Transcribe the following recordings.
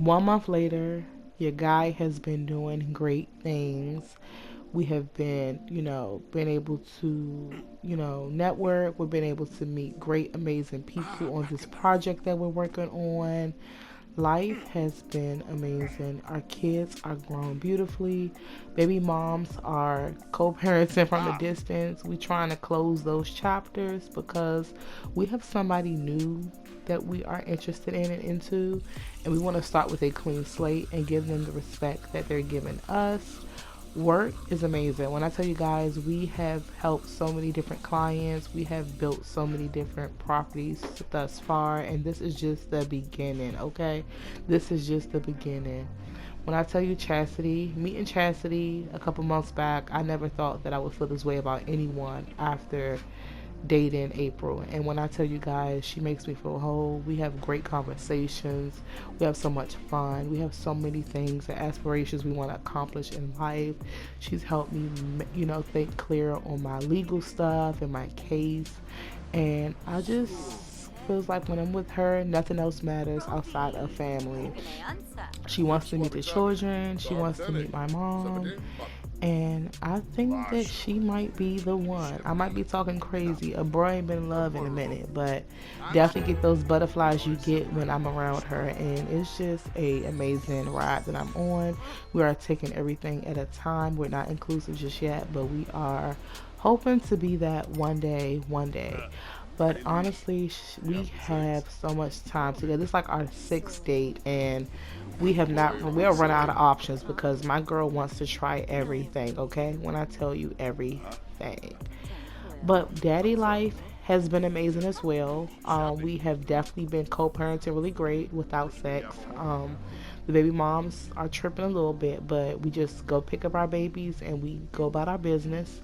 1 month later, your guy has been doing great things. We have been, been able to, network. We've been able to meet great, amazing people on this project that we're working on. Life has been amazing. Our kids are grown beautifully. Baby moms are co-parenting from a distance. We trying to close those chapters because we have somebody new that we are interested in and into, and we want to start with a clean slate and give them the respect that they're giving us. Work is amazing. When I tell you guys, we have helped so many different clients, we have built so many different properties thus far, and this is just the beginning, okay? This is just the beginning. When I tell you Chastity, meeting Chastity a couple months back, I never thought that I would feel this way about anyone after dating April. And when I tell you guys, she makes me feel whole. We have great conversations. We have so much fun. We have so many things and aspirations we want to accomplish in life. She's helped me, think clear on my legal stuff and my case. And I just feels like when I'm with her, nothing else matters outside of family. She wants to meet the children. She wants to meet my mom. And I think that she might be the one. I might be talking crazy. A bro ain't been in love in a minute, but definitely get those butterflies you get when I'm around her. And it's just a amazing ride that I'm on. We are taking everything at a time. We're not inclusive just yet, but we are hoping to be that one day, one day. But honestly, we have so much time together. It's like our sixth date, and we'll run out of options because my girl wants to try everything, okay? When I tell you everything. But daddy life has been amazing as well. We have definitely been co-parenting really great without sex. The baby moms are tripping a little bit, but we just go pick up our babies and we go about our business.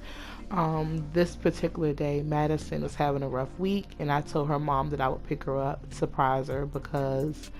This particular day, Madison was having a rough week, and I told her mom that I would pick her up, surprise her, because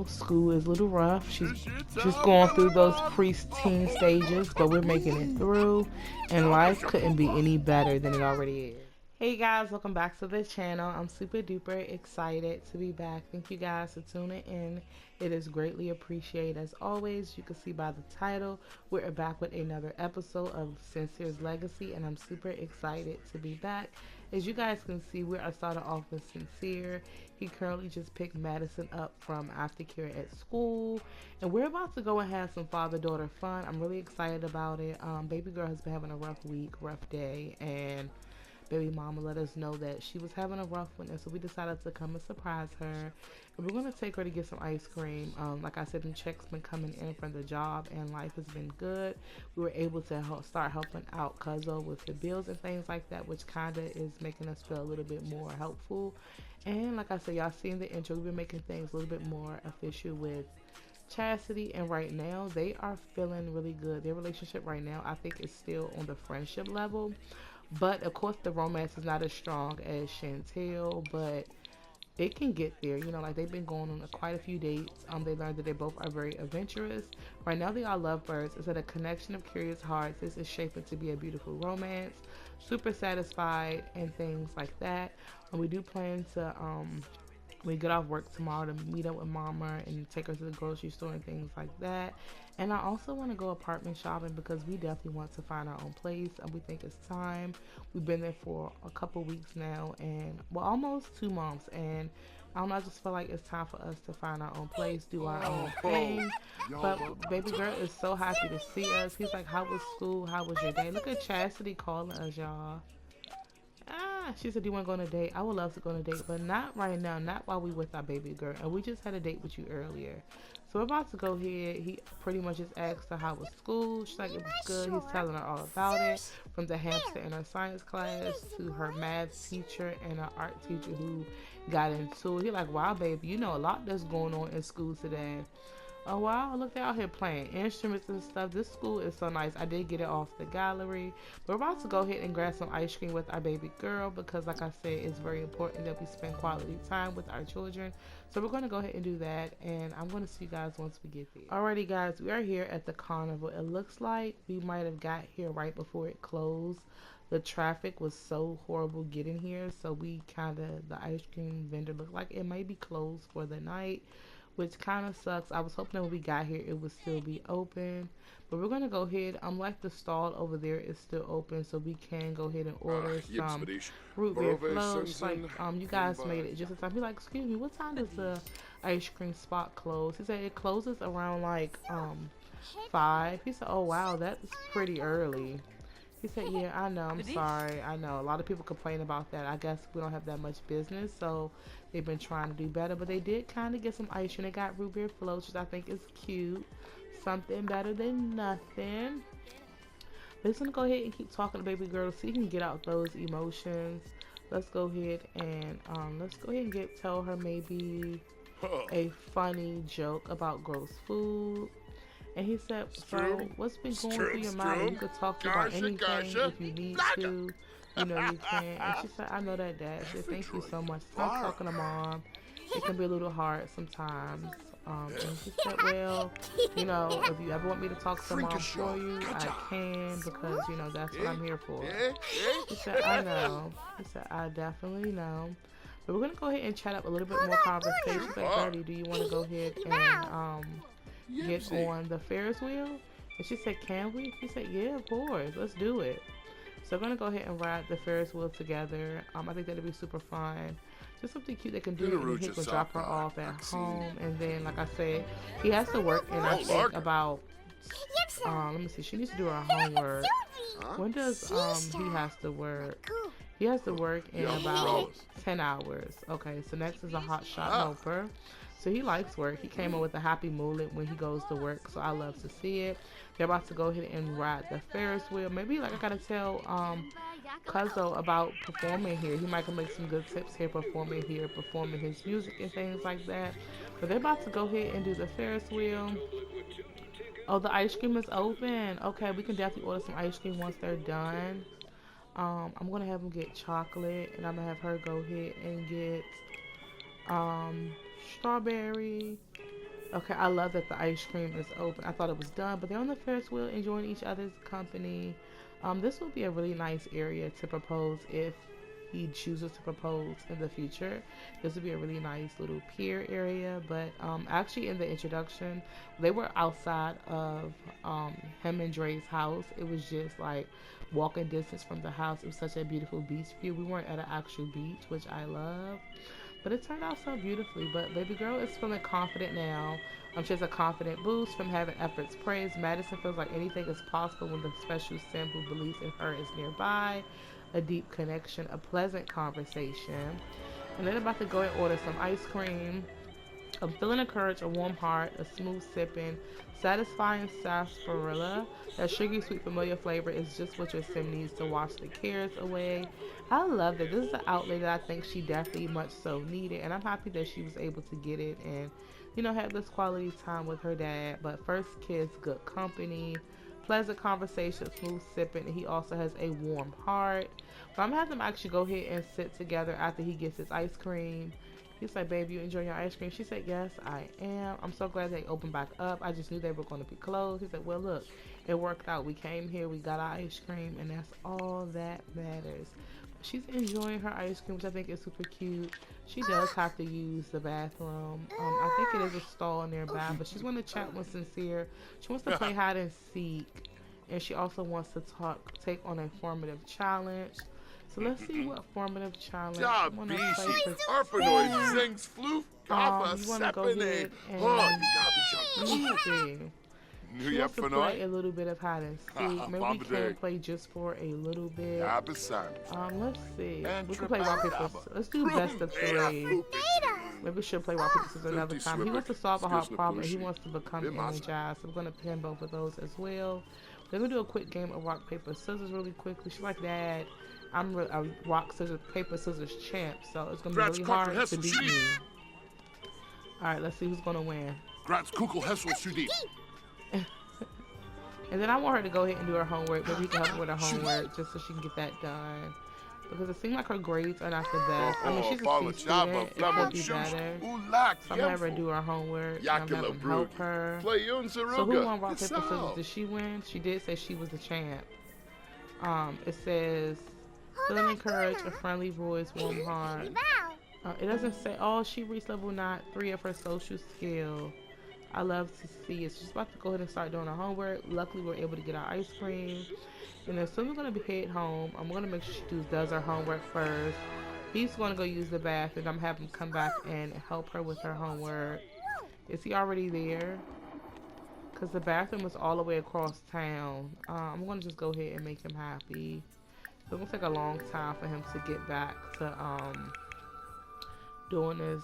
school is a little rough. She's just going through those pre-teen stages, but we're making it through, and life couldn't be any better than it already is. Hey guys, welcome back to the channel. I'm super duper excited to be back. Thank you guys for tuning in. It is greatly appreciated. As always, you can see by the title, we're back with another episode of Sincere's Legacy, and I'm super excited to be back. As you guys can see, we are starting off with Sincere. He currently just picked Madison up from aftercare at school, and we're about to go and have some father-daughter fun. I'm really excited about it. Baby girl has been having a rough week, rough day, and baby mama let us know that she was having a rough one, and so we decided to come and surprise her. And we're gonna take her to get some ice cream. Like I said, the checks been coming in from the job, and life has been good. We were able to start helping out Cuzzo with the bills and things like that, which kinda is making us feel a little bit more helpful. And like I said, y'all seen the intro, we've been making things a little bit more official with Chastity, and right now they are feeling really good. Their relationship right now, I think, is still on the friendship level, but of course, the romance is not as strong as Chantel, but it can get there. Like they've been going on quite a few dates. They learned that they both are very adventurous. Right now, they are lovebirds. It's at a connection of curious hearts. This is shaping to be a beautiful romance. Super satisfied and things like that. And we do plan to we get off work tomorrow to meet up with mama and take her to the grocery store and things like that. And I also want to go apartment shopping because we definitely want to find our own place, and we think it's time. We've been there for a couple weeks now, and well, almost 2 months, and I don't know, I just feel like it's time for us to find our own place, do our own thing. But baby girl is so happy to see us. He's like, how was school? How was your day? Look at Chastity calling us, y'all. She said, "Do you want to go on a date?" I would love to go on a date, but not right now. Not while we with our baby girl. And we just had a date with you earlier, so we're about to go here. He pretty much just asked her how was school. She's like, "It was good." He's telling her all about it, from the hamster in her science class to her math teacher and her art teacher who got into it. He's like, "Wow, baby, you know a lot that's going on in school today." Oh wow, look, they're out here playing instruments and stuff. This school is so nice. I did get it off the gallery. We're about to go ahead and grab some ice cream with our baby girl because, like I said, it's very important that we spend quality time with our children. So we're going to go ahead and do that, and I'm going to see you guys once we get there. Alrighty guys, we are here at the carnival. It looks like we might have got here right before it closed. The traffic was so horrible getting here, so the ice cream vendor looked like it might be closed for the night. which kind of sucks. I was hoping that when we got here it would still be open. But we're gonna go ahead. Like the stall over there is still open, so we can go ahead and order some root beer floats. Like you guys made it just in time. He like, excuse me, what time does the ice cream spot close? He said it closes around like 5. He said, oh wow, that's pretty early. He said, yeah, I know, I'm sorry. I know. A lot of people complain about that. I guess we don't have that much business, so they've been trying to do better. But they did kind of get some ice cream. They got root beer floats, which I think is cute. Something better than nothing. Let's gonna go ahead and keep talking to baby girl so you can get out those emotions. Let's go ahead and tell her maybe a funny joke about gross food. And he said, so what's been going through your mind? You could talk about anything if you need to. You know you can. And she said, I know that, Dad. She said, thank you so much. Stop talking to Mom. It can be a little hard sometimes. And she said, well, you know, if you ever want me to talk to Mom for you, I can, because, you know, that's what I'm here for. She said, I know. She said, I definitely know. But we're going to go ahead and chat up a little bit more conversation. She's like, Daddy, do you want to go ahead and get on the Ferris wheel? And she said, can we? He said, yeah, of course, let's do it. So we're gonna go ahead and ride the Ferris wheel together. I think that'll be super fun. Just something cute they can do, and he can drop her off at home. And then, like I said, he has to work in, I think, about let me see, she needs to do her homework. When does he has to work? He has to work in about 10 hours. Okay, so next is a hot shot helper. So he likes work. He came up with a happy mullet when he goes to work, so I love to see it. They're about to go ahead and ride the Ferris wheel. Maybe, like, I gotta tell Cuzzo about performing here. He might can make some good tips here, performing his music and things like that. But they're about to go ahead and do the Ferris wheel. Oh, the ice cream is open. Okay, we can definitely order some ice cream once they're done. I'm gonna have them get chocolate, and I'm gonna have her go ahead and get strawberry. Okay, I love that the ice cream is open. I thought it was done, but they're on the Ferris wheel enjoying each other's company. This would be a really nice area to propose if he chooses to propose in the future. This would be a really nice little pier area. But actually in the introduction, they were outside of him and Dre's house. It was just like walking distance from the house. It was such a beautiful beach view. We weren't at an actual beach, which I love. But it turned out so beautifully. But baby girl is feeling confident now. She has a confident boost from having efforts praised. Madison feels like anything is possible when the special sim who believes in her is nearby. A deep connection, a pleasant conversation. And then about to go and order some ice cream. I'm feeling encouraged, a warm heart, a smooth sipping, satisfying sarsaparilla. That sugary, sweet, familiar flavor is just what your sim needs to wash the cares away. I love that. This is an outlet that I think she definitely much so needed, and I'm happy that she was able to get it and, you know, have this quality time with her dad. But first kiss, good company, pleasant conversation, smooth sipping, and he also has a warm heart. But I'm gonna have them actually go ahead and sit together after he gets his ice cream. He's like, babe, you enjoying your ice cream? She said, yes, I am. I'm so glad they opened back up. I just knew they were going to be closed. He said, well, look, it worked out. We came here, we got our ice cream, and that's all that matters. She's enjoying her ice cream, which I think is super cute. She does have to use the bathroom. I think it is a stall nearby, but she's going to chat with Sincere. She wants to play hide and seek, and she also wants to take on a formative challenge. So let's see what formative challenge you want to play for. You want to go ahead and she wants to play a little bit of hide and seek. Maybe we can play just for a little bit. Let's see. We can play rock paper. Let's do best of 3. Maybe we should play rock paper scissors another time. He wants to solve a hard problem and he wants to become energized. So we're gonna pin both of those as well. We're gonna do a quick game of rock paper scissors really quickly. She's like, Dad, I'm a rock scissors paper scissors champ, so it's gonna be really hard to beat me. All right, let's see who's gonna win. And then I want her to go ahead and do her homework. Maybe he can help her with her homework just so she can get that done. Because it seems like her grades are not the best. I mean, she's a C student. It could be better. So I'm going to have her do her homework. And I'm going to have him help her. So who won rock, paper, scissors? Did she win? She did say she was the champ. It says, feeling encouraged, a friendly voice, warm heart. It doesn't say, oh, she reached level not 3 of her social skill. I love to see it. She's about to go ahead and start doing her homework. Luckily, we're able to get our ice cream. And then soon we're going to be head home. I'm going to make sure she does her homework first. He's going to go use the bathroom. I'm having him come back and help her with her homework. Is he already there? Because the bathroom is all the way across town. I'm going to just go ahead and make him happy. It's going to take a long time for him to get back to doing this,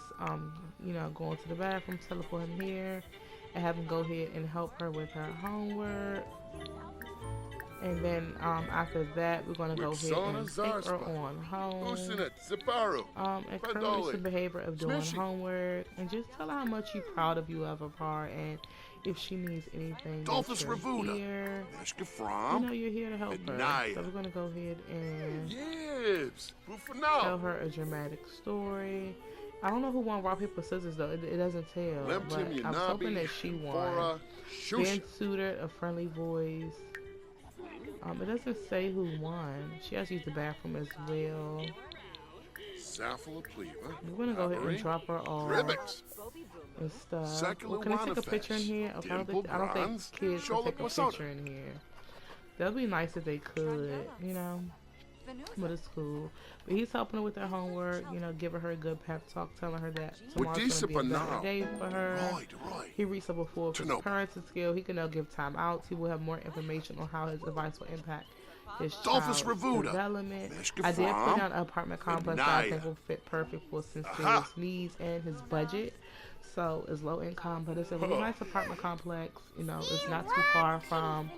going to the bathroom, teleport him here, and have him go ahead and help her with her homework. And then after that, we're going to go ahead and take her on home. Encourage the behavior of doing homework. And just tell her how much you're proud of you of her. And if she needs anything, that you're here. You're here to help her. So we're going to go ahead and tell her a dramatic story. I don't know who won rock, paper, scissors, though. It doesn't tell. But I'm hoping that she won. Ben suited a friendly voice. It doesn't say who won. She has to use the bathroom as well. We're gonna go ahead and drop her off and stuff. Well, can I take a picture in here? Okay, I don't think kids can take a picture in here. That'd be nice if they could, but it's cool. But he's helping her with her homework, giving her a good pep talk, telling her that tomorrow's gonna be a better day for her. He reached level 4 of his parenting skill. He can now give time out. He will have more information on how his advice will impact his child's development. I did put down an apartment complex that I think will fit perfect for Sincere's needs and his budget. So it's low income, but it's a really nice apartment complex. It's not too far from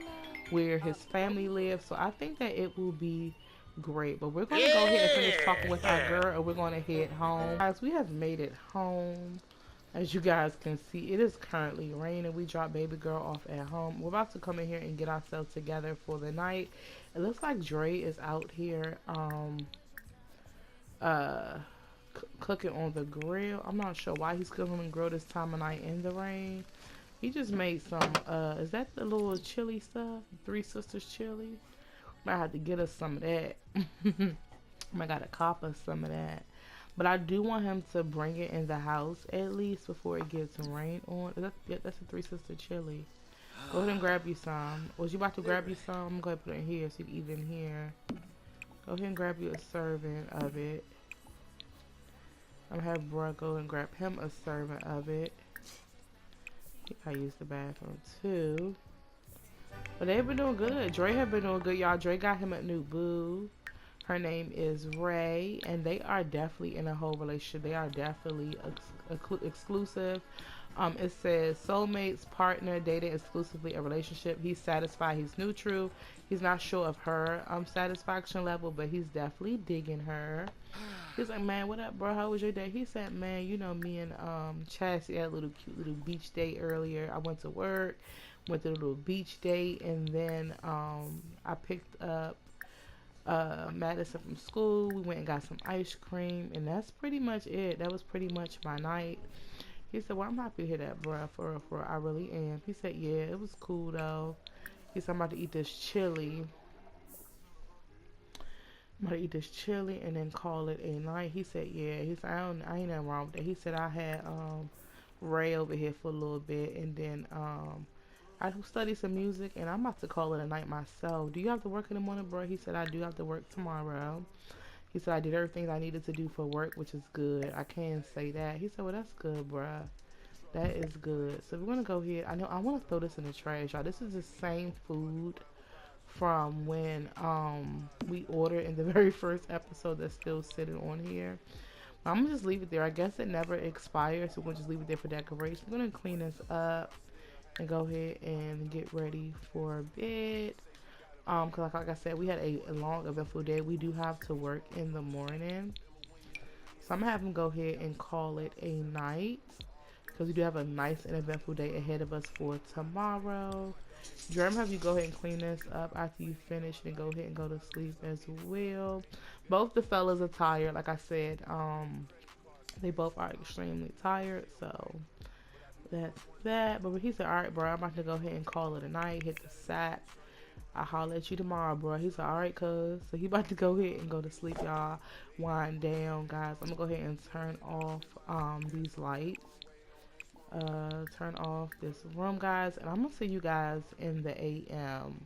where his family lives. So I think that it will be great. But we're going to go ahead and finish talking with our girl, and we're going to head home. Guys, we have made it home. As you guys can see, it is currently raining. We dropped baby girl off at home. We're about to come in here and get ourselves together for the night. It looks like Dre is out here cooking on the grill. I'm not sure why he's cooking on the grill this time of night in the rain. He just made some, is that the little chili stuff? Three Sisters chili? Might have to get us some of that. I gotta cop us some of that. But I do want him to bring it in the house at least before it gets rain on. That's a Three Sister chili. Go ahead and grab you some. Was you about to grab you some? I'm going to put it in here so you can eat it in here. Go ahead and grab you a serving of it. I'm going to have Bro go and grab him a serving of it. I use the bathroom too. But they've been doing good. Dre have been doing good, y'all. Dre got him a new boo. Her name is Ray, and they are definitely in a whole relationship. They are definitely exclusive. It says soulmates, partner, dating exclusively, a relationship. He's satisfied. He's neutral. He's not sure of her satisfaction level, but he's definitely digging her. He's like, man, what up, bro? How was your day? He said, man, me and Chassie had a cute little beach day earlier. I went to work, went to a little beach date, and then I picked up Madison from school. We went and got some ice cream, and that's pretty much it. That was pretty much my night. He said, well, I'm happy to hear that, bro. For I really am. He said, yeah, it was cool though. He said, I'm about to eat this chili. I'm about to eat this chili and then call it a night. He said, yeah. He said, I ain't nothing wrong with that. He said, I had Ray over here for a little bit, and then I studied some music, and I'm about to call it a night myself. Do you have to work in the morning, bro? He said, I do have to work tomorrow. He said, I did everything I needed to do for work, which is good. I can say that. He said, well, that's good, bruh. That is good. So we're going to go here. I want to throw this in the trash, y'all. This is the same food from when we ordered in the very first episode that's still sitting on here. I'm going to just leave it there. I guess it never expires, so we'll just leave it there for decoration. We're going to clean this up and go ahead and get ready for bed. Cause like I said, we had a long eventful day. We do have to work in the morning, so I'm gonna have him go ahead and call it a night, because we do have a nice and eventful day ahead of us for tomorrow. Dre, I'm gonna have you go ahead and clean this up after you finish, and go ahead and go to sleep as well. Both the fellas are tired. Like I said, they both are extremely tired, so that's that. But he said, all right, bro, I'm about to go ahead and call it a night. Hit the sack. I'll holler at you tomorrow, bro. He's like, all right, cuz. So he about to go ahead and go to sleep, y'all. Wind down, guys. I'm gonna go ahead and turn off these lights. Turn off this room, guys, and I'm gonna see you guys in the AM.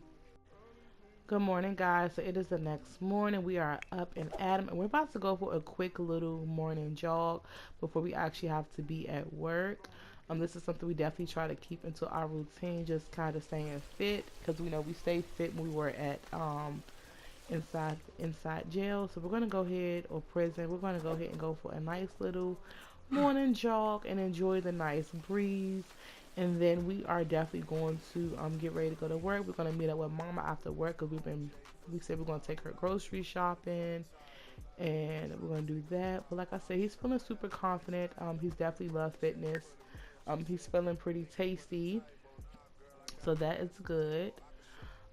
Good morning, guys. So it is the next morning. We are up and at 'em, and we're about to go for a quick little morning jog before we actually have to be at work. This is something we definitely try to keep into our routine, just kind of staying fit, because we know we stayed fit when we were at inside jail. So we're gonna go ahead, or prison. We're gonna go ahead and go for a nice little morning jog and enjoy the nice breeze. And then we are definitely going to get ready to go to work. We're gonna meet up with Mama after work because we said we're gonna take her grocery shopping, and we're gonna do that. But like I said, he's feeling super confident. He's definitely love fitness. He's feeling pretty tasty, so that is good.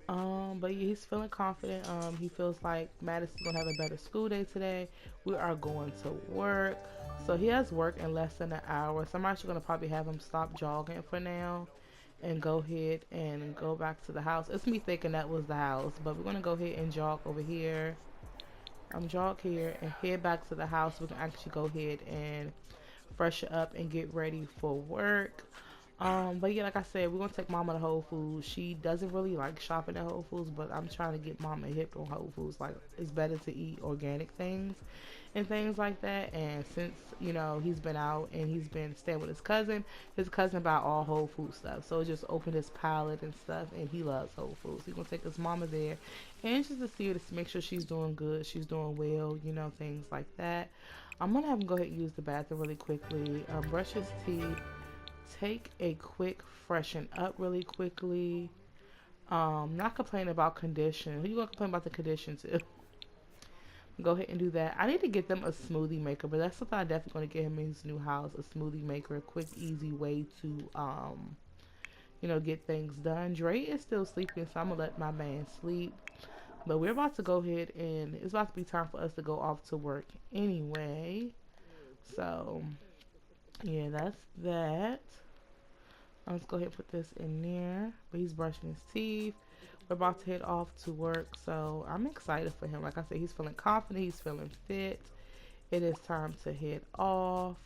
But yeah, he's feeling confident. He feels like Madison's gonna have a better school day today. We are going to work. So he has work in less than an hour. So I'm actually gonna probably have him stop jogging for now and go ahead and go back to the house. It's me thinking that was the house, but we're gonna go ahead and jog over here. Jog here and head back to the house. We can actually go ahead and freshen up and get ready for work. But yeah, like I said, we're gonna take Mama to Whole Foods. She doesn't really like shopping at Whole Foods, but I'm trying to get Mama hip on Whole Foods. Like, it's better to eat organic things and things like that. And since, he's been out and he's been staying with his cousin buy all Whole Food stuff. So it just opened his palate and stuff, and he loves Whole Foods. He's gonna take his Mama there and just to see her, to make sure she's doing good, she's doing well, things like that. I'm gonna have him go ahead and use the bathroom really quickly, brush his teeth, take a quick freshen up really quickly. Not complaining about condition. Who you gonna complain about the condition to? Go ahead and do that. I need to get them a smoothie maker, but that's something I definitely gonna get him in his new house. A smoothie maker, a quick, easy way to get things done. Dre is still sleeping, so I'm gonna let my man sleep. But we're about to go ahead and it's about to be time for us to go off to work anyway. So yeah, that's that. Let's go ahead and put this in there. But he's brushing his teeth. We're about to head off to work. So I'm excited for him. Like I said, he's feeling confident. He's feeling fit. It is time to head off.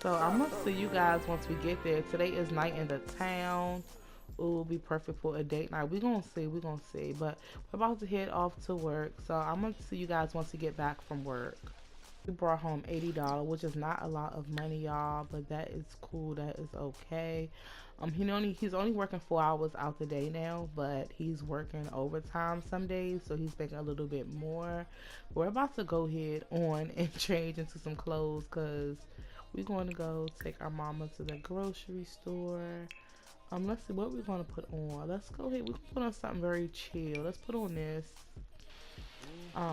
So I'm going to see you guys once we get there. Today is night in the town. It will be perfect for a date night. We're going to see. We're going to see. But we're about to head off to work. So I'm going to see you guys once we get back from work. We brought home $80, which is not a lot of money, y'all, but that is cool. That is okay. He's only working 4 hours out the day now, but he's working overtime some days, so he's making a little bit more. We're about to go ahead on and change into some clothes because we're going to go take our mama to the grocery store. Let's see what we're going to put on. Let's go ahead. We're going to put on something very chill. Let's put on this.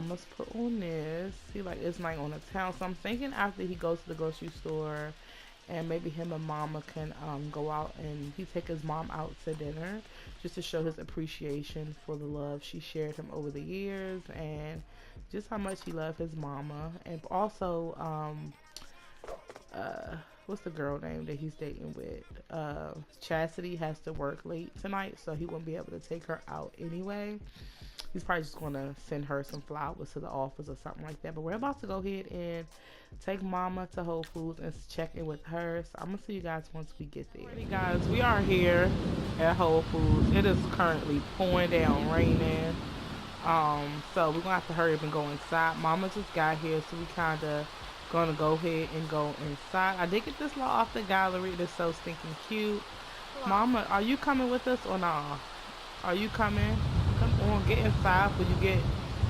Let's put on this. See, like, it's night on the town. So I'm thinking after he goes to the grocery store and maybe him and Mama can go out and he take his mom out to dinner just to show his appreciation for the love she shared him over the years and just how much he loved his mama. And also, what's the girl name that he's dating with? Chastity has to work late tonight, so he won't be able to take her out anyway. He's probably just going to send her some flowers to the office or something like that. But we're about to go ahead and take Mama to Whole Foods and check in with her. So I'm going to see you guys once we get there. Alrighty, guys, we are here at Whole Foods. It is currently pouring down, raining. So we're going to have to hurry up and go inside. Mama just got here, so we kind of going to go ahead and go inside. I did get this law off the gallery. It is so stinking cute. Mama, are you coming with us or not? Are you coming? Come on, get inside before you get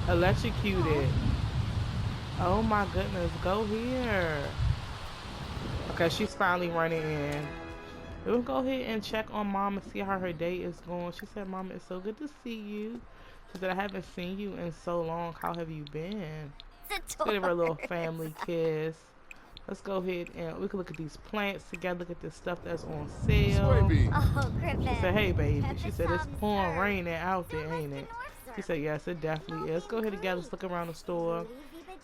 electrocuted. Oh my goodness, go here. Okay, she's finally running in. We'll go ahead and check on Mom and see how her day is going. She said, Mama, it's so good to see you. She said, I haven't seen you in so long. How have you been? Let's give her a little family kiss. Let's go ahead and we can look at these plants together. Look at this stuff that's on sale. Oh, Griffin. She said, hey, baby. She said, it's pouring raining out there, ain't it? She said, yes, it definitely is. Let's go ahead together. Let's look around the store.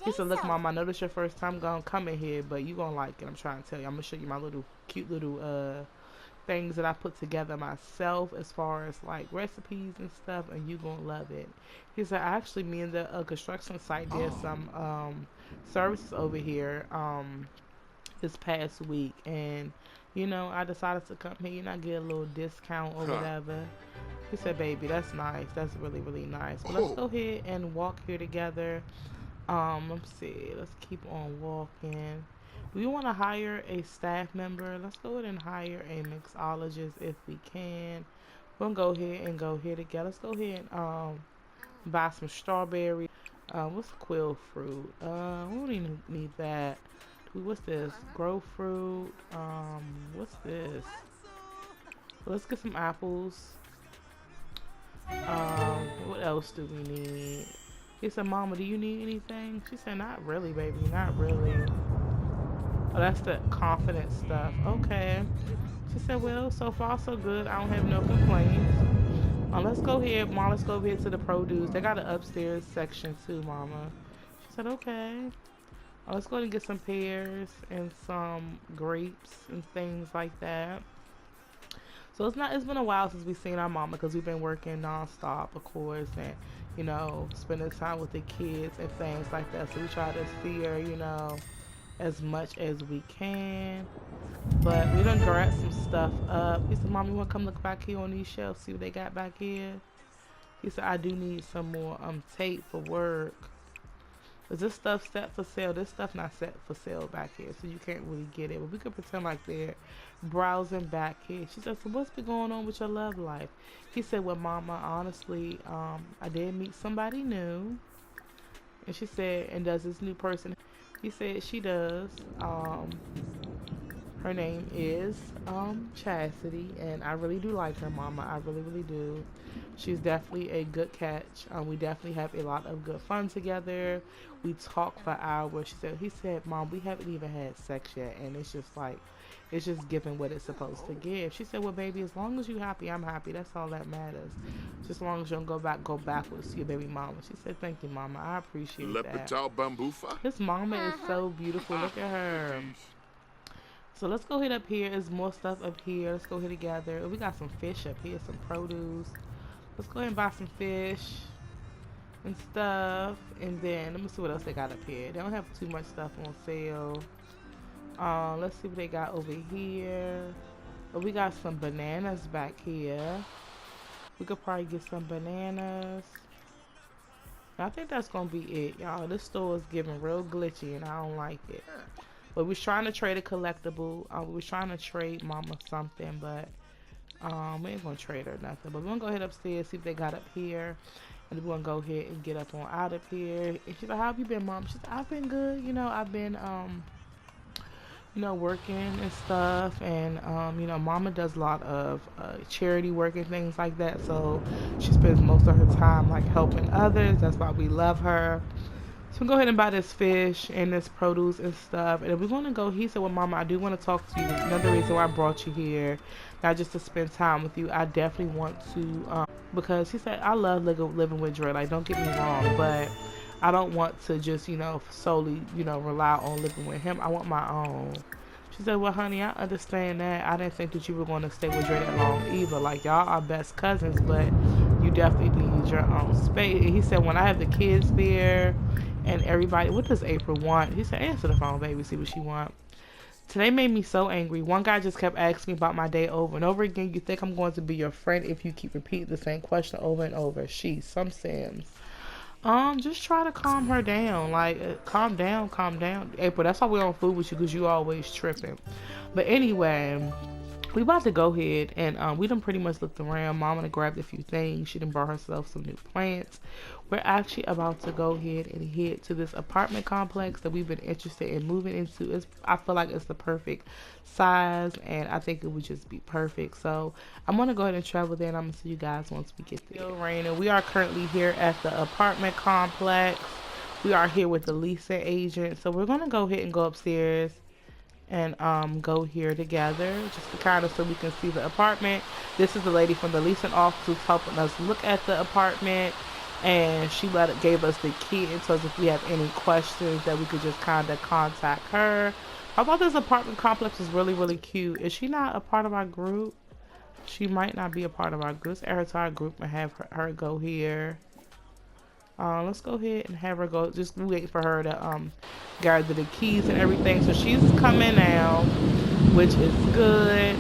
He said, look, Mom, I know this your first time gonna come in here, but you gonna like it. I'm trying to tell you. I'm gonna show you my little cute little things that I put together myself as far as like recipes and stuff, and you gonna love it. He said, actually, me and the construction site did some services over here this past week, and I decided to come here and I get a little discount or whatever. He said, baby, that's nice. That's really, really nice. But let's go ahead and walk here together. Let's see. Let's keep on walking. We want to hire a staff member. Let's go ahead and hire a mixologist if we can. We're gonna go ahead and go here together. Let's go ahead and buy some strawberries. What's quill fruit? We don't even need that. What's this? Grow fruit. What's this? Let's get some apples. What else do we need? He said, Mama, do you need anything? She said, not really, baby, not really. Oh, that's the confident stuff. Okay. She said, well, so far so good. I don't have no complaints. Let's go ahead, Mom. Let's go over here to the produce. They got an upstairs section too, Mama. She said, okay. Let's go ahead and get some pears and some grapes and things like that. So it's been a while since we've seen our mama because we've been working nonstop, of course, and spending time with the kids and things like that. So we try to see her, as much as we can. But we done grabbed some stuff up. He said, Mom, you wanna come look back here on these shelves, see what they got back here? He said, I do need some more tape for work. Is this stuff set for sale? This stuff not set for sale back here, so you can't really get it. But we could pretend like they're browsing back here. She said, so what's been going on with your love life? He said, well, Mama, honestly, I did meet somebody new. And she said, and does this new person? He said, she does. Her name is Chastity, and I really do like her, Mama. I really, really do. She's definitely a good catch. We definitely have a lot of good fun together. We talk for hours. He said, Mom, we haven't even had sex yet, and it's just giving what it's supposed to give. She said, well, baby, as long as you're happy, I'm happy. That's all that matters. Just as long as you don't go backwards to your baby mama. She said, thank you, Mama. I appreciate that. His mama is so beautiful. Look at her. So let's go hit up here. There's more stuff up here. Let's go hit together. We got some fish up here, some produce. Let's go ahead and buy some fish and stuff. And then let me see what else they got up here. They don't have too much stuff on sale. Let's see what they got over here. Oh, we got some bananas back here. We could probably get some bananas. I think that's gonna be it, y'all. This store is giving real glitchy and I don't like it. But we was trying to trade a collectible. We was trying to trade Mama something, but we ain't gonna trade her nothing. But we're gonna go ahead upstairs, see if they got up here. And we're gonna go ahead and get up on out of here. And she's like, how have you been, Mom? She said, I've been good. I've been working and stuff, and Mama does a lot of charity work and things like that, so she spends most of her time like helping others. That's why we love her. So go ahead and buy this fish and this produce and stuff, and if we're gonna go, he said, well, Mama, I do want to talk to you. Another reason why I brought you here, not just to spend time with you. I definitely want to because he said, I love living with Dre, like, don't get me wrong, but I don't want to just, solely, rely on living with him. I want my own. She said, well, honey, I understand that. I didn't think that you were going to stay with Dre that long either. Like, y'all are best cousins, but you definitely need your own space. And he said, when I have the kids there and everybody, what does April want? He said, answer the phone, baby, see what she want. Today made me so angry. One guy just kept asking me about my day over and over again. You think I'm going to be your friend if you keep repeating the same question over and over? Some Sims. Just try to calm her down. Like, calm down. April, that's why we're on food with you, because you always tripping. But anyway, we about to go ahead and we done pretty much looked around. Mama done grabbed a few things. She done brought herself some new plants. We're actually about to go ahead and head to this apartment complex that we've been interested in moving into. I feel like it's the perfect size, and I think it would just be perfect. So I'm gonna go ahead and travel there, and I'm gonna see you guys once we get there. It's raining. We are currently here at the apartment complex. We are here with the leasing agent, so we're gonna go ahead and go upstairs and go here together, just to kind of so we can see the apartment. This is the lady from the leasing office who's helping us look at the apartment, and she gave us the key and told us if we have any questions that we could just kind of contact her. I thought this apartment complex was really, really cute. Is she not a part of our group? She might not be a part of our group. Let's add her to our group and have her go here. Let's go ahead and have her go. Just wait for her to gather the keys and everything. So she's coming now, which is good.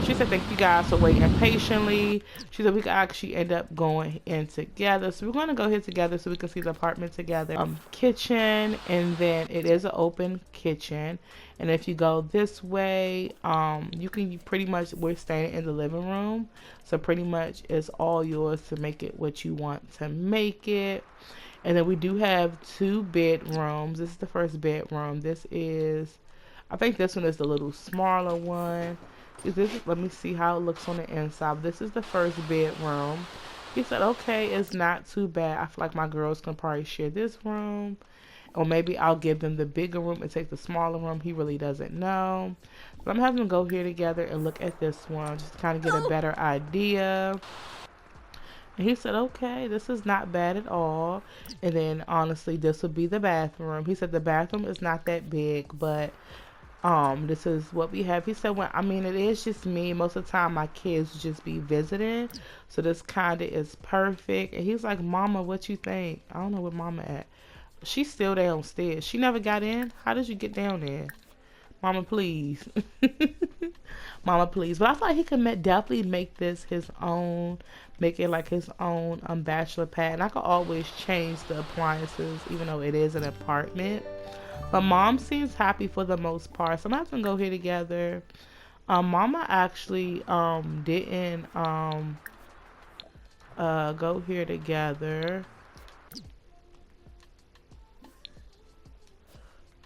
She said thank you guys for waiting patiently. She said we could actually end up going in together. So we're going to go here together so we can see the apartment together. Kitchen, and then it is an open kitchen. And if you go this way, you can pretty much, we're staying in the living room. So pretty much it's all yours to make it what you want to make it. And then we do have 2 bedrooms. This is the first bedroom. This is, I think this one is the little smaller one. Let me see how it looks on the inside. This is the first bedroom. He said, okay, it's not too bad. I feel like my girls can probably share this room. Or maybe I'll give them the bigger room and take the smaller room. He really doesn't know. But I'm having them go here together and look at this one just to kind of get a better idea. And he said, okay, this is not bad at all. And then, honestly, this would be the bathroom. He said the bathroom is not that big, but this is what we have. He said, well, I mean, it is just me. Most of the time, my kids just be visiting. So this kind of is perfect. And he's like, Mama, what you think? I don't know where Mama at. She's still downstairs. She never got in. How did you get down there? Mama, please. Mama, please. But I thought he could definitely make this his own. Make it like his own bachelor pad. And I could always change the appliances, even though it is an apartment. But Mom seems happy for the most part. So I'm going to go here together. Mama actually didn't go here together.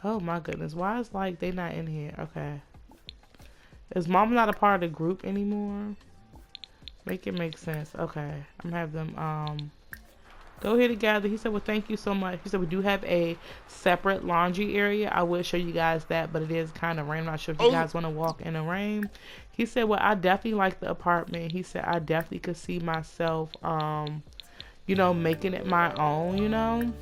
Oh my goodness. Why is like they not in here? Okay. Is Mama not a part of the group anymore? Make it make sense. Okay. I'm gonna have them go here together. He said, well, thank you so much. He said, we do have a separate laundry area. I will show you guys that, but it is kind of rain. I'm not sure if you guys want to walk in the rain. He said, well, I definitely like the apartment. He said, I definitely could see myself, you know, making it my own, you know.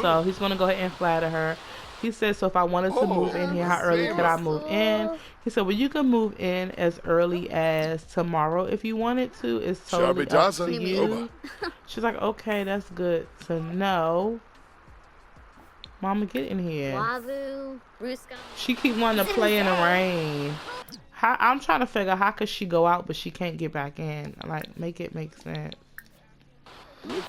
So he's going to go ahead and flatter her. He said, so if I wanted to move in here, how early could I move in? He said, well, you can move in as early as tomorrow if you wanted to. It's totally up to you. She's like, okay, that's good to know. Mama, get in here. She keep wanting to play in the rain. I'm trying to figure out how could she go out, but she can't get back in. Like, make it make sense.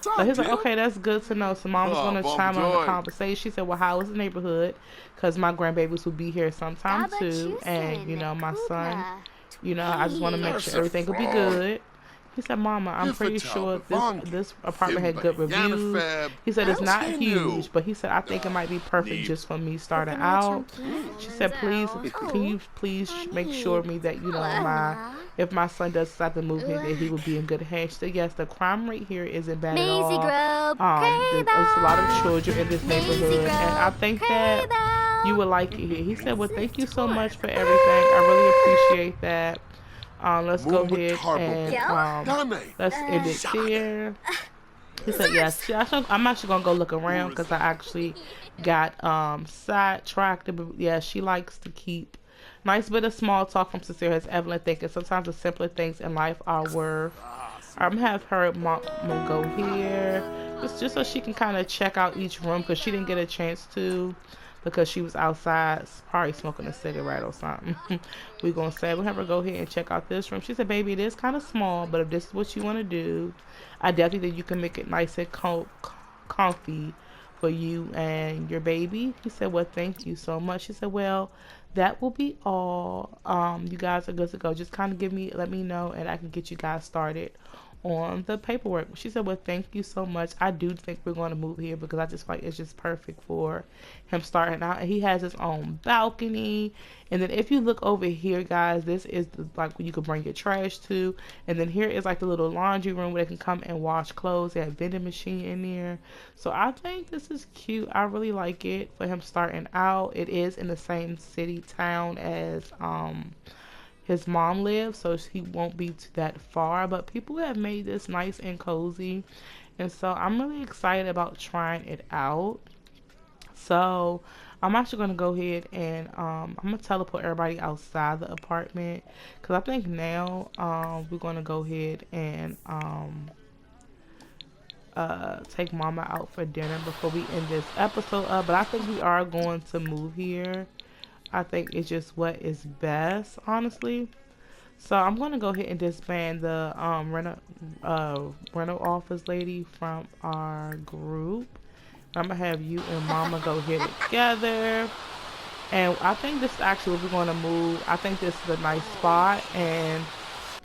So he's like, okay, that's good to know. So Mama's going to chime in on the conversation. She said, well, how is the neighborhood? Because my grandbabies will be here sometime too. And, you know, my son, you know, I just want to make sure everything will be good. He said, Mama, I'm pretty sure this apartment had good reviews. He said, it's not huge, but he said, I think it might be perfect just for me starting out. She said, please, can you please make sure me that, you know, if my son does decide to move here, that he will be in good hands. She said, yes, the crime rate here isn't bad at all. There's a lot of children in this neighborhood, and I think that you would like it here. He said, well, thank you so much for everything. I really appreciate that. Let's go ahead and let's end it there. He said, yes. I'm actually going to go look around because I actually got sidetracked. But yeah, she likes to keep nice bit of small talk from Sincere as Evelyn thinking sometimes the simpler things in life are worth. I'm have her mom go here just so she can kind of check out each room because she didn't get a chance to. Because she was outside, probably smoking a cigarette or something. We're going to say, we'll have her go ahead and check out this room. She said, baby, it is kind of small, but if this is what you want to do, I definitely think you can make it nice and comfy for you and your baby. He said, well, thank you so much. She said, well, that will be all. You guys are good to go. Just kind of let me know, and I can get you guys started on the paperwork. She said, well, thank you so much. I do think we're going to move here because I just feel like it's just perfect for him starting out. And he has his own balcony. And then if you look over here, guys, this is like where you can bring your trash to. And then here is like the little laundry room where they can come and wash clothes. They have a vending machine in there. So I think this is cute. I really like it for him starting out. It is in the same city town as his mom lives, so he won't be that far, but people have made this nice and cozy, and so I'm really excited about trying it out. So I'm actually gonna go ahead and I'm gonna teleport everybody outside the apartment because I think now we're gonna go ahead and take Mama out for dinner before we end this episode up. But I think we are going to move here. I think it's just what is best, honestly. So I'm gonna go ahead and disband the rental office lady from our group. I'm gonna have you and Mama go ahead together. And I think this is actually what we're gonna move. I think this is a nice spot, and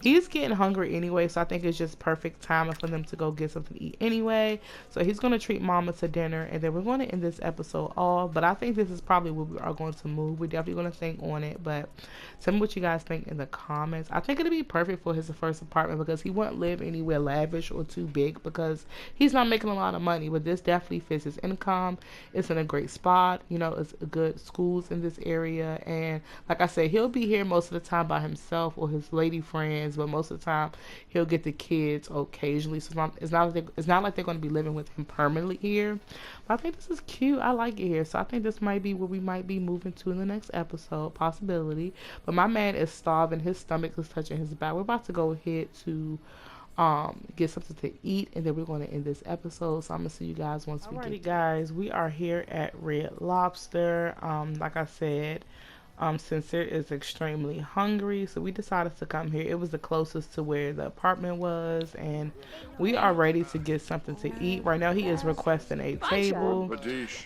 he's getting hungry anyway, so I think it's just perfect timing for them to go get something to eat anyway. So he's going to treat Mama to dinner, and then we're going to end this episode off. But I think this is probably what we are going to move. We're definitely going to think on it, but tell me what you guys think in the comments. I think it'll be perfect for his first apartment because he won't live anywhere lavish or too big because he's not making a lot of money, but this definitely fits his income. It's in a great spot. You know, it's good schools in this area, and like I said, he'll be here most of the time by himself or his lady friends, but most of the time he'll get the kids occasionally. So it's not like they're going to be living with him permanently here. But I think this is cute. I like it here. So I think this might be where we might be moving to in the next episode, possibility. But my man is starving. His stomach is touching his back. We're about to go ahead to get something to eat, and then we're going to end this episode. So I'm gonna see you guys once we get guys. We are here at Red Lobster. Like I said, Sincere is extremely hungry, so we decided to come here. It was the closest to where the apartment was, and we are ready to get something to eat. Right now, he is requesting a table.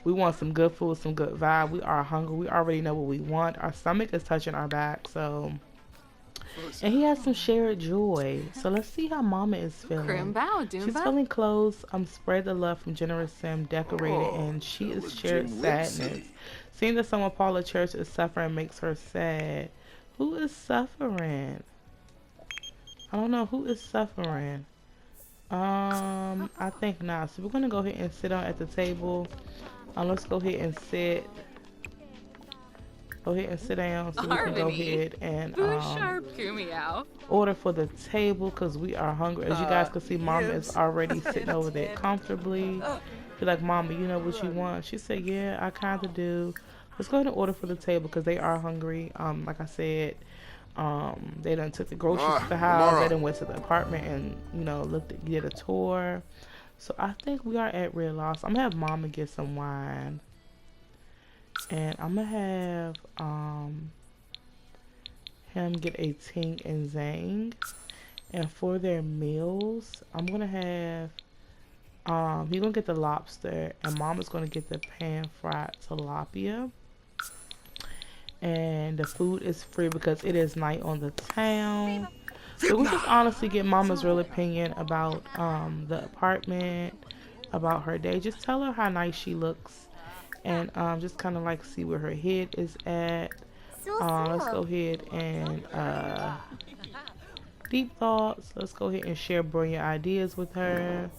We want some good food, some good vibe. We are hungry. We already know what we want. Our stomach is touching our back, so... And he has some shared joy. So let's see how Mama is feeling. She's feeling close. Spread the love from generous Sim, decorated, and she is shared sadness. Seeing that someone Paula Church is suffering makes her sad. Who is suffering? I don't know who is suffering. I think not. So we're gonna go ahead and sit down at the table. Let's go ahead and sit. Go ahead and sit down so we can go ahead and order for the table because we are hungry. As you guys can see, Mama is already sitting over there comfortably. You're like, Mama, you know what you want? She said, yeah, I kind of do. Let's go ahead and order for the table because they are hungry. Like I said, they done took the groceries to the house. They done went to the apartment and, you know, get a tour. So I think we are at Red Lobster. I'm going to have Mama get some wine. And I'm going to have him get a Ting and Zang. And for their meals, I'm going to have... he's going to get the lobster. And Mama's going to get the pan-fried tilapia. And the food is free because it is night on the town. So we'll just honestly get Mama's real opinion about the apartment, about her day. Just tell her how nice she looks. And just kind of like see where her head is at. Let's go ahead and deep thoughts. Let's go ahead and share brilliant ideas with her.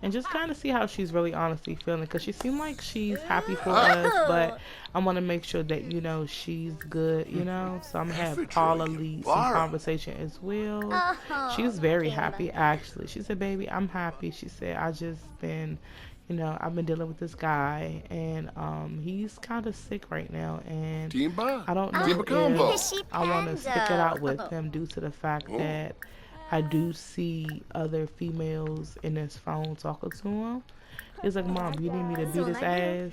And just kind of see how she's really honestly feeling. Because she seemed like she's happy for us. But I want to make sure that, you know, she's good, you know. So I'm going to have Paula lead some conversation as well. She's very happy, actually. She said, baby, I'm happy. She said, I just been... You know, I've been dealing with this guy, and he's kind of sick right now, and I don't know if I want to stick it out with him due to the fact that I do see other females in his phone talking to him. He's like, Mom, you need me to beat his ass?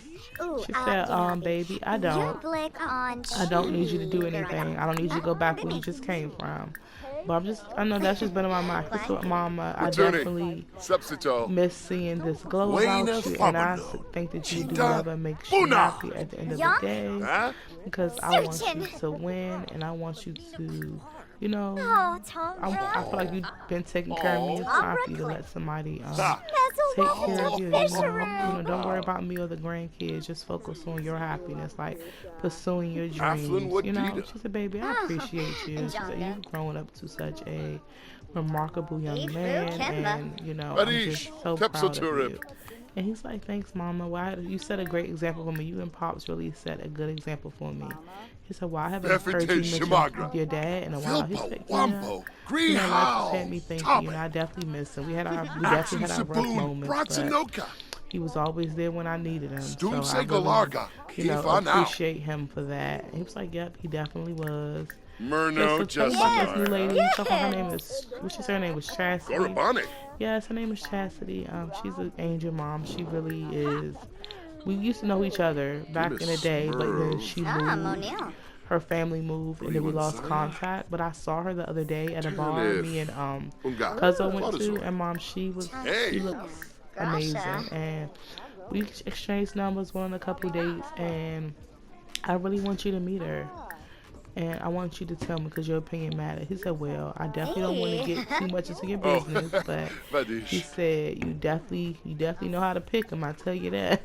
She said, baby, I don't. I don't need you to do anything. I don't need you to go back where you just came from. But I know that's just been in my mind. This is what Mama, I definitely miss seeing this glow about you. And I think that you do whatever makes you happy at the end of the day. Because I want you to win, and I want you to, you know, I feel like you've been taking care of me. It's time for you to let somebody take care of you. You know, don't worry about me or the grandkids. Just focus on your happiness, like pursuing your dreams. You know, she said, baby, I appreciate you. She said, you've grown up to such a remarkable young man, and, you know, I'm just so proud of you. And he's like, thanks, Mama. Well, you set a great example for me. You and Pops really set a good example for me. He said, well, I haven't heard you mention your dad in a while. He said, yeah. You know, life had me thinking, you know, I definitely miss him. We definitely had our rough moments, but He was always there when I needed him. So I Stunce really, Galarga, you know, Kifa now. appreciate him for that. And he was like, yep, he definitely was. Okay, Murno so tell me about this new lady. You talking about her name Justinarga. is, what she said her name was Chastity. Gorabane. Yes, her name is Chastity. She's an angel mom. She really is. We used to know each other back in the day, but then she moved. Her family moved, and then we lost contact. But I saw her the other day at a bar. Me and Cuzzo went to, and mom, she looks amazing, and we exchanged numbers, went on a couple dates, and I really want you to meet her. And I want you to tell me because your opinion matters. He said, well, I definitely don't want to get too much into your business, but he said, you definitely know how to pick them. I tell you that.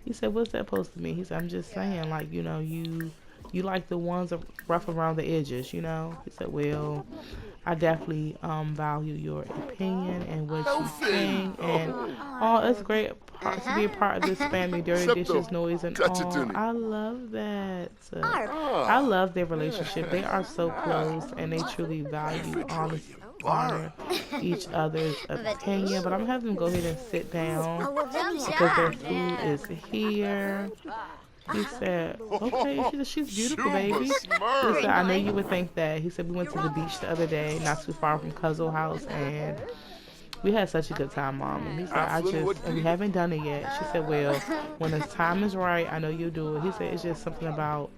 He said, what's that supposed to mean? He said, I'm just saying, like, you like the ones rough around the edges, you know? He said, well, I definitely value your opinion and what you think, and it's great to be a part of this family. Dirty dishes, noise, and all. I love that. I love their relationship. They are so close, and they truly value honor each other's opinion. But I'm gonna have them go ahead and sit down because their food is here. He said, okay. She said, she's beautiful, baby. He said, I know you would think that. He said, we went to the beach the other day, not too far from Cuzzo House, and we had such a good time, Mom. And he said, and we haven't done it yet. She said, well, when the time is right, I know you'll do it. He said, it's just something about,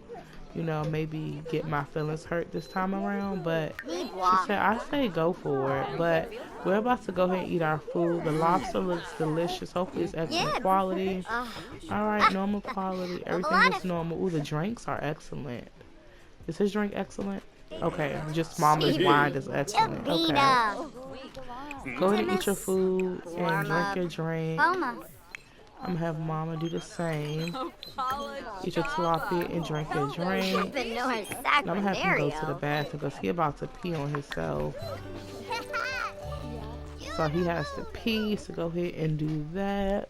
maybe get my feelings hurt this time around. But she said, I say go for it. But we're about to go ahead and eat our food. The lobster looks delicious. Hopefully it's excellent quality. All right, normal quality. Everything is normal. Ooh, the drinks are excellent. Is his drink excellent? Okay, just Mama's wine is excellent. Okay. Go ahead and eat your food and drink your drink. I'm gonna have Mama do the same. Eat your tilapia and drink your drink. And I'm gonna have him go to the bathroom because he about to pee on himself. So he has to pee, so go ahead and do that.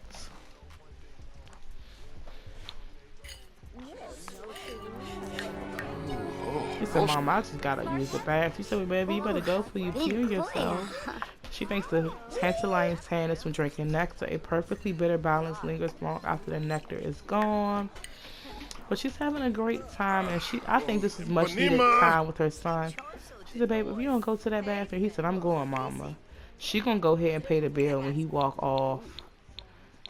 He said, Mom, I just gotta use the bathroom. She said, well, baby, you better go for you pee on yourself. She thinks the tantalizing tannins from drinking nectar. A perfectly bitter balance lingers long after the nectar is gone. But she's having a great time, and I think this is much needed time with her son. She said, baby, if you don't go to that bathroom, he said, I'm going, Mama. She gonna go ahead and pay the bill when he walk off.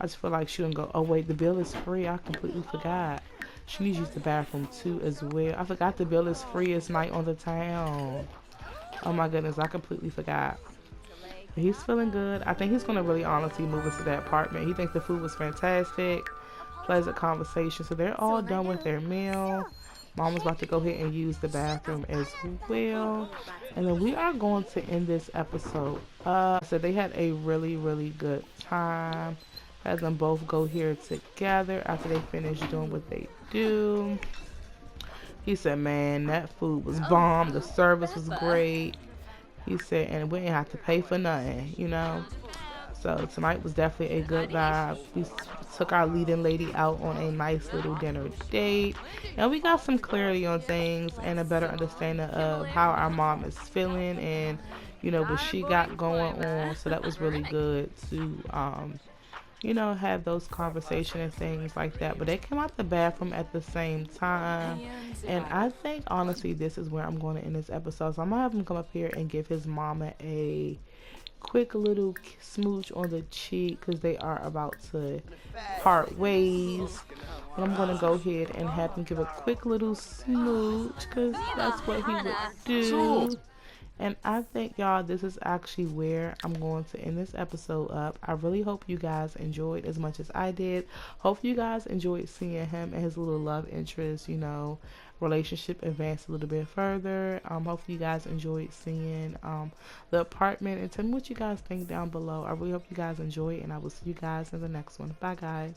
I just feel like she gonna go, oh wait, the bill is free. I completely forgot. She needs to use the bathroom too as well. I forgot the bill is free. It's night on the town. Oh my goodness, I completely forgot. He's feeling good. I think he's going to really honestly move into that apartment. He thinks the food was fantastic. Pleasant conversation. So they're all done with their meal. Mama's about to go ahead and use the bathroom as well. And then we are going to end this episode. So they had a really, really good time. Had them both go here together after they finish doing what they do. He said, man, that food was bomb. The service was great. He said, and we didn't have to pay for nothing, So tonight was definitely a good vibe. We took our leading lady out on a nice little dinner date. And we got some clarity on things and a better understanding of how our mom is feeling and, what she got going on. So that was really good to, have those conversations and things like that. But they came out the bathroom at the same time. And I think, honestly, this is where I'm going to end this episode. So I'm going to have him come up here and give his mama a quick little smooch on the cheek because they are about to part ways. And I'm going to go ahead and have him give a quick little smooch because that's what he would do. And I think, y'all, this is actually where I'm going to end this episode up. I really hope you guys enjoyed as much as I did. Hope you guys enjoyed seeing him and his little love interest, relationship advance a little bit further. Hopefully you guys enjoyed seeing the apartment. And tell me what you guys think down below. I really hope you guys enjoy it. And I will see you guys in the next one. Bye, guys.